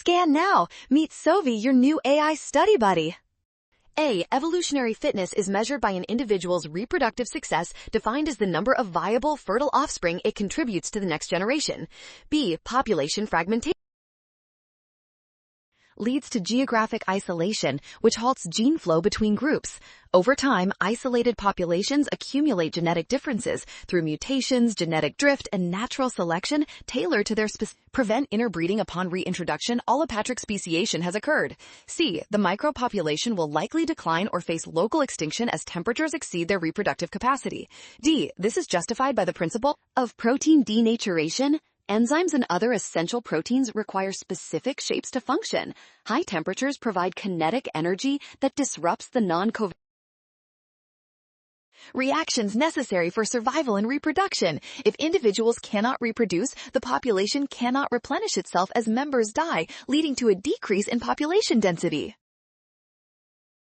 Scan now. Meet Sovi, your new AI study buddy. A. Evolutionary fitness is measured by an individual's reproductive success defined as the number of viable, fertile offspring it contributes to the next generation. B. Population fragmentation leads to geographic isolation, which halts gene flow between groups. Over time, isolated populations accumulate genetic differences through mutations, genetic drift, and natural selection tailored to their prevent interbreeding upon reintroduction. Allopatric speciation has occurred. C. The micropopulation will likely decline or face local extinction as temperatures exceed their reproductive capacity. D. This is justified by the principle of protein denaturation. Enzymes and other essential proteins require specific shapes to function. High temperatures provide kinetic energy that disrupts the non-covalent reactions necessary for survival and reproduction. If individuals cannot reproduce, the population cannot replenish itself as members die, leading to a decrease in population density.